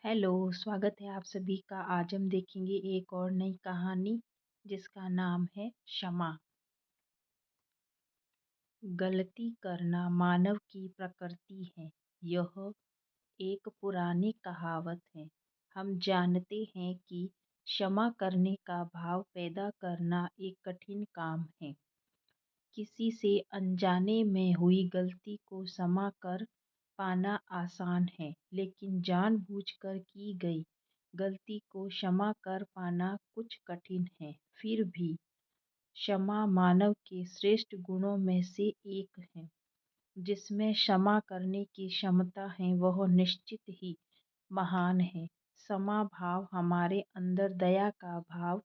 Hello, स्वागत है आप सभी का। आज हम देखेंगे एक और नई कहानी जिसका नाम है क्षमा। गलती करना मानव की प्रकृति है। यह एक पुरानी कहावत है। हम जानते हैं कि क्षमा करने का भाव पैदा करना एक कठिन काम है। किसी से अनजाने में हुई गलती को क्षमा कर पाना आसान है, लेकिन जानबूझकर की गई गलती को क्षमा कर पाना कुछ कठिन है। फिर भी क्षमा मानव के श्रेष्ठ गुणों में से एक है। जिसमें क्षमा करने की क्षमता है वह निश्चित ही महान है। क्षमा भाव हमारे अंदर दया का भाव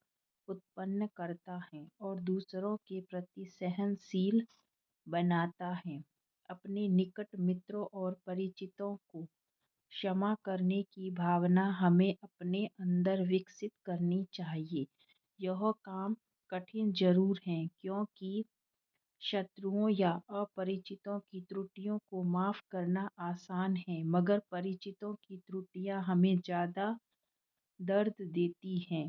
उत्पन्न करता है और दूसरों के प्रति सहनशील बनाता है। अपने निकट मित्रों और परिचितों को क्षमा करने की भावना हमें अपने अंदर विकसित करनी चाहिए। यह काम कठिन जरूर है, क्योंकि शत्रुओं या अपरिचितों की त्रुटियों को माफ करना आसान है, मगर परिचितों की त्रुटियां हमें ज़्यादा दर्द देती हैं।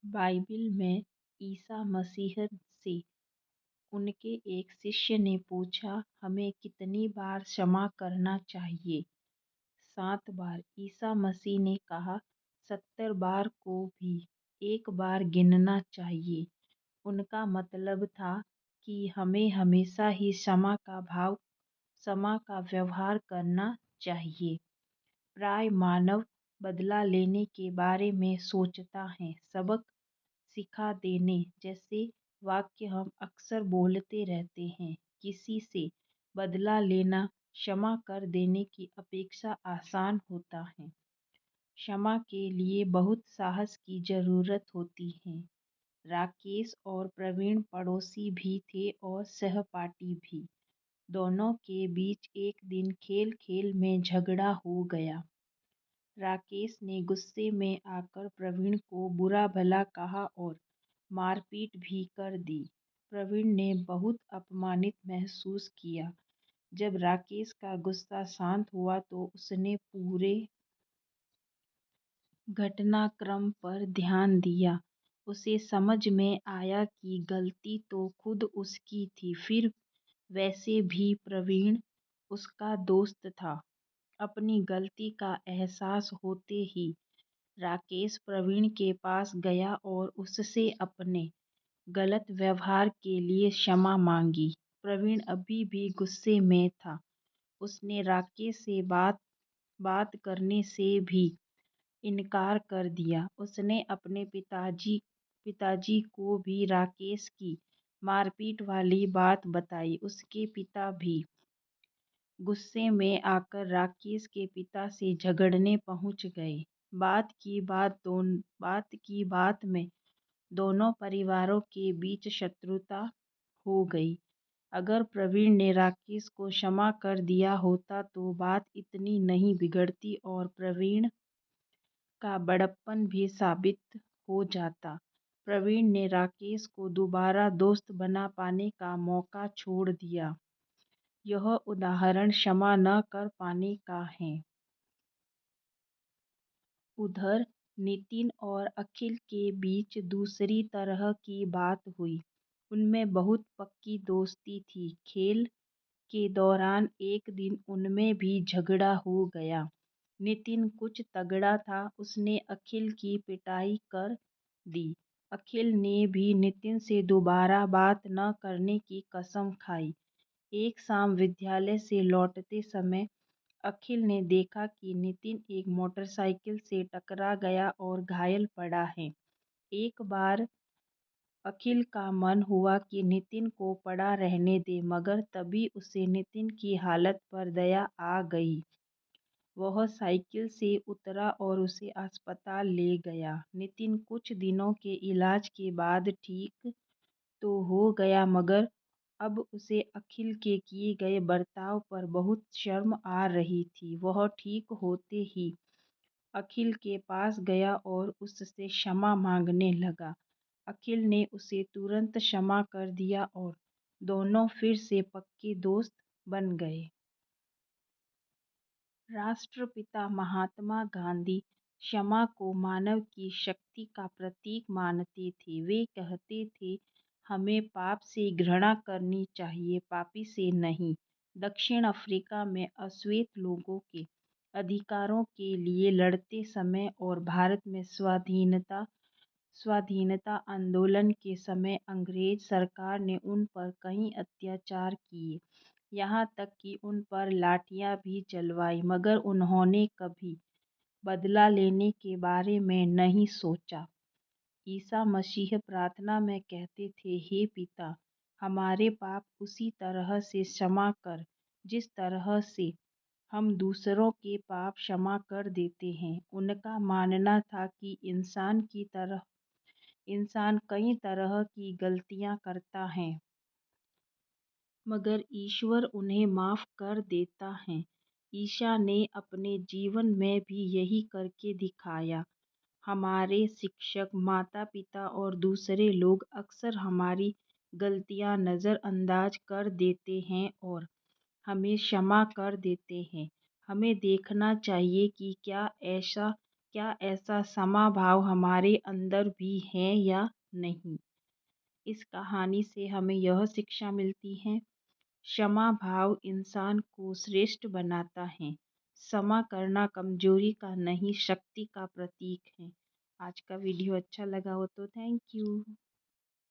बाइबिल में ईसा मसीह से उनके एक शिष्य ने पूछा, हमें कितनी बार क्षमा करना चाहिए? 7 बार। ईसा मसीह ने कहा, 70 बार को भी एक बार गिनना चाहिए। उनका मतलब था कि हमें हमेशा ही क्षमा का व्यवहार करना चाहिए। प्राय मानव बदला लेने के बारे में सोचता है। सबक सिखा देने जैसे वाक्य हम अक्सर बोलते रहते हैं। किसी से बदला लेना क्षमा कर देने की अपेक्षा आसान होता है। क्षमा के लिए बहुत साहस की जरूरत होती है। राकेश और प्रवीण पड़ोसी भी थे और सहपाठी भी। दोनों के बीच एक दिन खेल खेल में झगड़ा हो गया। राकेश ने गुस्से में आकर प्रवीण को बुरा भला कहा और मारपीट भी कर दी। प्रवीण ने बहुत अपमानित महसूस किया। जब राकेश का गुस्सा शांत हुआ तो उसने पूरे घटनाक्रम पर ध्यान दिया। उसे समझ में आया कि गलती तो खुद उसकी थी, फिर वैसे भी प्रवीण उसका दोस्त था। अपनी गलती का एहसास होते ही राकेश प्रवीण के पास गया और उससे अपने गलत व्यवहार के लिए क्षमा मांगी। प्रवीण अभी भी गुस्से में था। उसने राकेश से बात करने से भी इनकार कर दिया। उसने अपने पिताजी को भी राकेश की मारपीट वाली बात बताई। उसके पिता भी गुस्से में आकर राकेश के पिता से झगड़ने पहुंच गए। बात की बात में दोनों परिवारों के बीच शत्रुता हो गई। अगर प्रवीण ने राकेश को क्षमा कर दिया होता तो बात इतनी नहीं बिगड़ती और प्रवीण का बड़प्पन भी साबित हो जाता। प्रवीण ने राकेश को दोबारा दोस्त बना पाने का मौका छोड़ दिया। यह उदाहरण क्षमा न कर पाने का है। उधर नितिन और अखिल के बीच दूसरी तरह की बात हुई। उनमें बहुत पक्की दोस्ती थी। खेल के दौरान एक दिन उनमें भी झगड़ा हो गया। नितिन कुछ तगड़ा था, उसने अखिल की पिटाई कर दी। अखिल ने भी नितिन से दोबारा बात न करने की कसम खाई। एक शाम विद्यालय से लौटते समय अखिल ने देखा कि नितिन एक मोटरसाइकिल से टकरा गया और घायल पड़ा है। एक बार अखिल का मन हुआ कि नितिन को पड़ा रहने दे, मगर तभी उसे नितिन की हालत पर दया आ गई। वह साइकिल से उतरा और उसे अस्पताल ले गया। नितिन कुछ दिनों के इलाज के बाद ठीक तो हो गया, मगर अब उसे अखिल के किए गए बर्ताव पर बहुत शर्म आ रही थी। वह ठीक होते ही अखिल के पास गया और उससे क्षमा मांगने लगा। अखिल ने उसे तुरंत क्षमा कर दिया और दोनों फिर से पक्के दोस्त बन गए। राष्ट्रपिता महात्मा गांधी क्षमा को मानव की शक्ति का प्रतीक मानते थे। वे कहते थे, हमें पाप से घृणा करनी चाहिए, पापी से नहीं। दक्षिण अफ्रीका में अश्वेत लोगों के अधिकारों के लिए लड़ते समय और भारत में स्वाधीनता आंदोलन के समय अंग्रेज सरकार ने उन पर कई अत्याचार किए, यहाँ तक कि उन पर लाठियाँ भी चलवाई, मगर उन्होंने कभी बदला लेने के बारे में नहीं सोचा। ईसा मसीह प्रार्थना में कहते थे, हे पिता, हमारे पाप उसी तरह से क्षमा कर जिस तरह से हम दूसरों के पाप क्षमा कर देते हैं। उनका मानना था कि इंसान कई तरह की गलतियाँ करता है, मगर ईश्वर उन्हें माफ़ कर देता है। ईसा ने अपने जीवन में भी यही करके दिखाया। हमारे शिक्षक, माता-पिता और दूसरे लोग अक्सर हमारी गलतियाँ नज़रअंदाज कर देते हैं और हमें क्षमा कर देते हैं। हमें देखना चाहिए कि क्या ऐसा क्षमा भाव हमारे अंदर भी है या नहीं। इस कहानी से हमें यह शिक्षा मिलती है, क्षमा भाव इंसान को श्रेष्ठ बनाता है। क्षमा करना कमजोरी का नहीं, शक्ति का प्रतीक है। आज का वीडियो अच्छा लगा हो तो थैंक यू।